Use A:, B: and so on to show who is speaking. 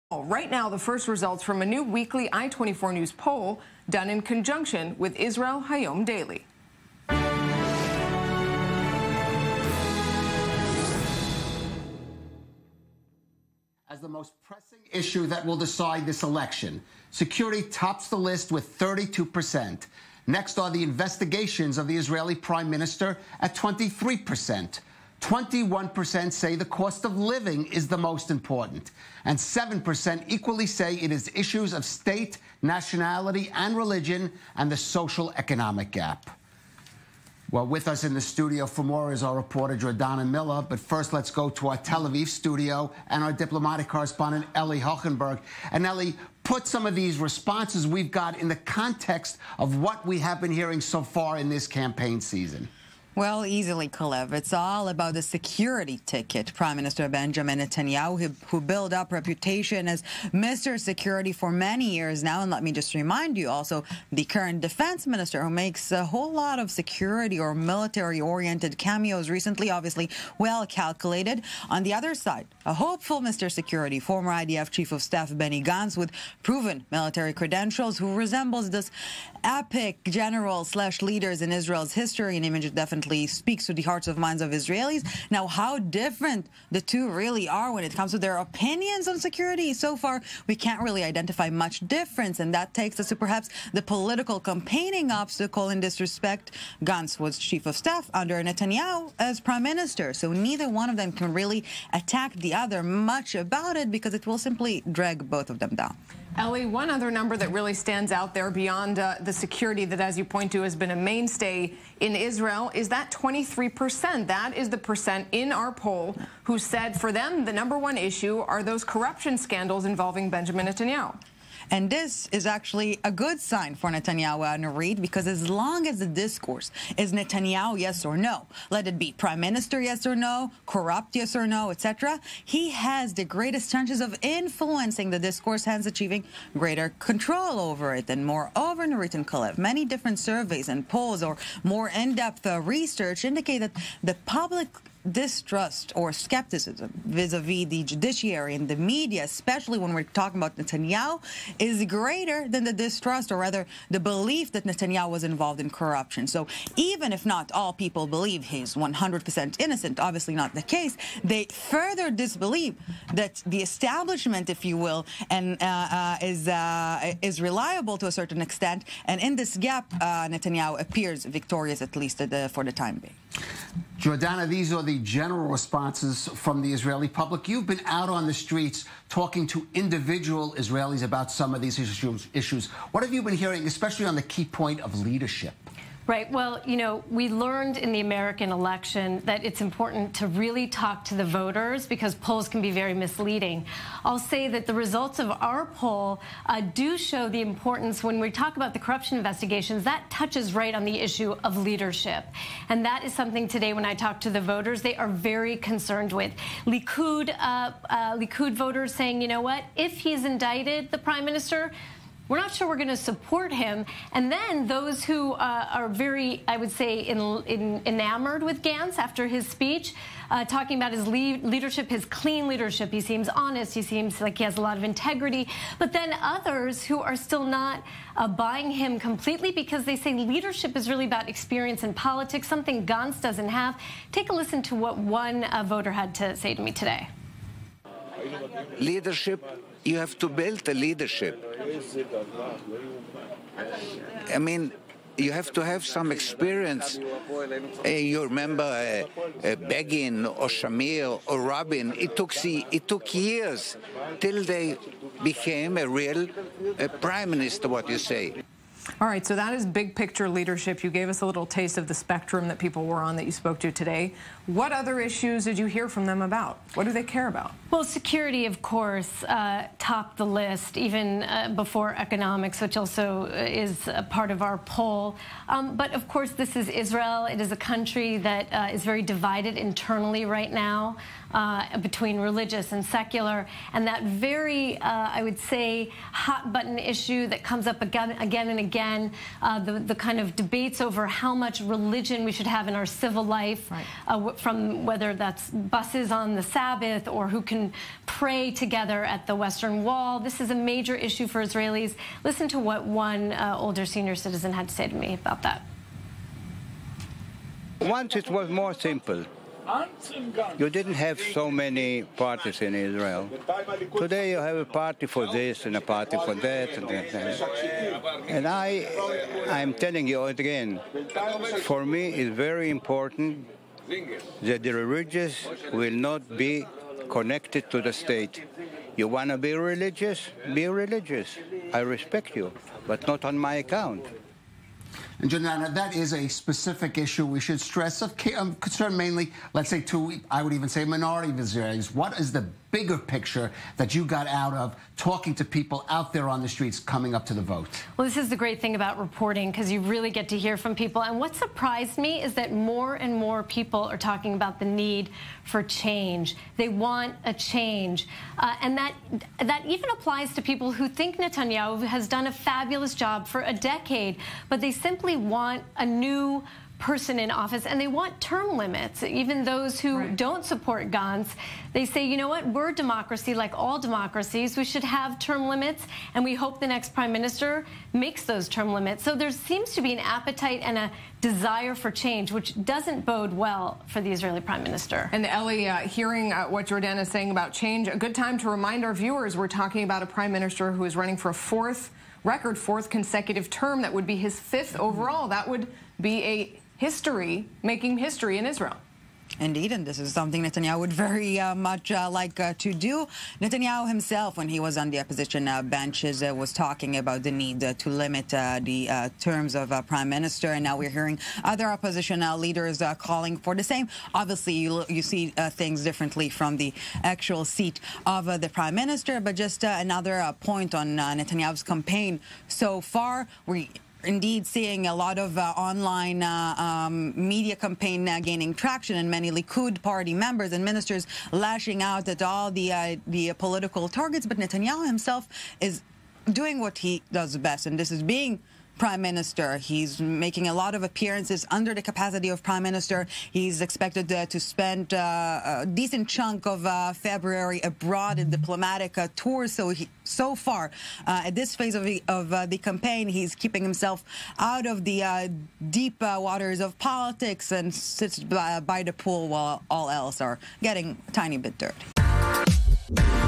A: Right now, the first results from a new weekly I-24 News poll done in conjunction with Israel Hayom Daily.
B: As the most pressing issue that will decide this election, security tops the list with 32%. Next are the investigations of the Israeli Prime Minister at 23%. 21% say the cost of living is the most important, and 7% equally say it is issues of state, nationality, and religion, and the social-economic gap. Well, with us in the studio for more is our reporter, Jordana Miller. But first, let's go to our Tel Aviv studio and our diplomatic correspondent, Ellie Hochenberg. And Ellie, put some of these responses we've got in the context of what we have been hearing so far in this campaign season.
C: Well, easily, Calev. It's all about the security ticket. Prime Minister Benjamin Netanyahu, who built up reputation as Mr. Security for many years now. And let me just remind you also, the current defense minister, who makes a whole lot of security or military-oriented cameos recently, obviously well calculated. On the other side, a hopeful Mr. Security, former IDF Chief of Staff Benny Gantz, with proven military credentials, who resembles this epic general/leaders in Israel's history, an image that definitely speaks to the hearts and minds of Israelis. Now, how different the two really are when it comes to their opinions on security, so far we can't really identify much difference, and that takes us to perhaps the political campaigning obstacle in this respect. Gantz was Chief of Staff under Netanyahu as Prime Minister, so neither one of them can really attack the other much about it, because it will simply drag both of them down.
A: Ellie, one other number that really stands out there beyond the security that, as you point to, has been a mainstay in Israel is that 23%. That is the percent in our poll who said for them the #1 issue are those corruption scandals involving Benjamin Netanyahu.
C: And this is actually a good sign for Netanyahu and Nurit, because as long as the discourse is Netanyahu, yes or no, let it be Prime Minister, yes or no, corrupt, yes or no, etc., he has the greatest chances of influencing the discourse, hence achieving greater control over it. And moreover, Nurit and Calev, many different surveys and polls or more in-depth research indicate that the public distrust or skepticism vis-a-vis the judiciary and the media, especially when we're talking about Netanyahu, is greater than the distrust, or rather the belief that Netanyahu was involved in corruption. So even if not all people believe he's 100% innocent, obviously not the case, they further disbelieve that the establishment, if you will, and is reliable to a certain extent. And in this gap, Netanyahu appears victorious, at least for the time being.
B: Jordana, these are the general responses from the Israeli public. You've been out on the streets talking to individual Israelis about some of these issues. What have you been hearing, especially on the key point of leadership?
D: Right. Well, you know, we learned in the American election that it's important to really talk to the voters, because polls can be very misleading. I'll say that the results of our poll do show the importance. When we talk about the corruption investigations, that touches right on the issue of leadership. And that is something today, when I talk to the voters, they are very concerned with. Likud voters saying, you know what, if he's indicted, the Prime Minister, we're not sure we're going to support him. And then those who are very, I would say, enamored with Gantz after his speech, talking about his leadership, his clean leadership. He seems honest. He seems like he has a lot of integrity. But then others who are still not buying him completely, because they say leadership is really about experience in politics, something Gantz doesn't have. Take a listen to what one voter had to say to me today.
E: Leadership, you have to build a leadership. I mean, you have to have some experience. You remember Begin or Shamir or Rabin. It took years till they became a real prime minister, what you say.
A: All right, so that is big picture leadership. You gave us a little taste of the spectrum that people were on that you spoke to today. What other issues did you hear from them about? What do they care about?
D: Well, security, of course, topped the list, even before economics, which also is a part of our poll. But, of course, this is Israel. It is a country that is very divided internally right now between religious and secular. And that very, I would say, hot-button issue that comes up again and again, the kind of debates over how much religion we should have in our civil life, right. From whether that's buses on the Sabbath or who can pray together at the Western Wall. This is a major issue for Israelis. Listen to what one older senior citizen had to say to me about that.
F: Once it was more simple. You didn't have so many parties in Israel. Today you have a party for this and a party for that. And I'm telling you again, for me it's very important that the religious will not be connected to the state. You want to be religious? Be religious. I respect you, but not on my account.
B: And Jordana, that is a specific issue we should stress of concern mainly, let's say, to, I would even say, minority of Israelis. What is the bigger picture that you got out of talking to people out there on the streets coming up to the vote?
D: Well, this is the great thing about reporting, because you really get to hear from people. And what surprised me is that more and more people are talking about the need for change. They want a change. And that even applies to people who think Netanyahu has done a fabulous job for a decade, but they simply want a new person in office, and they want term limits. Even those who don't support Gantz, they say, you know what, we're a democracy like all democracies. We should have term limits, and we hope the next prime minister makes those term limits. So there seems to be an appetite and a desire for change, which doesn't bode well for the Israeli prime minister.
A: And Ellie, hearing what Jordana is saying about change, a good time to remind our viewers we're talking about a prime minister who is running for a fourth consecutive term. That would be his 5th overall. That would be a making history in Israel.
C: Indeed, and this is something Netanyahu would very much like to do. Netanyahu himself, when he was on the opposition benches, was talking about the need to limit the terms of prime minister, and now we're hearing other opposition leaders calling for the same. Obviously, you see things differently from the actual seat of the prime minister, but just another point on Netanyahu's campaign so far. We indeed seeing a lot of online media campaign gaining traction, and many Likud party members and ministers lashing out at all the political targets. But Netanyahu himself is doing what he does best, and this is being prime minister. He's making a lot of appearances under the capacity of prime minister. He's expected to spend a decent chunk of February abroad in diplomatic tours. So far, at this phase of the campaign, he's keeping himself out of the deep waters of politics and sits by the pool while all else are getting a tiny bit dirty.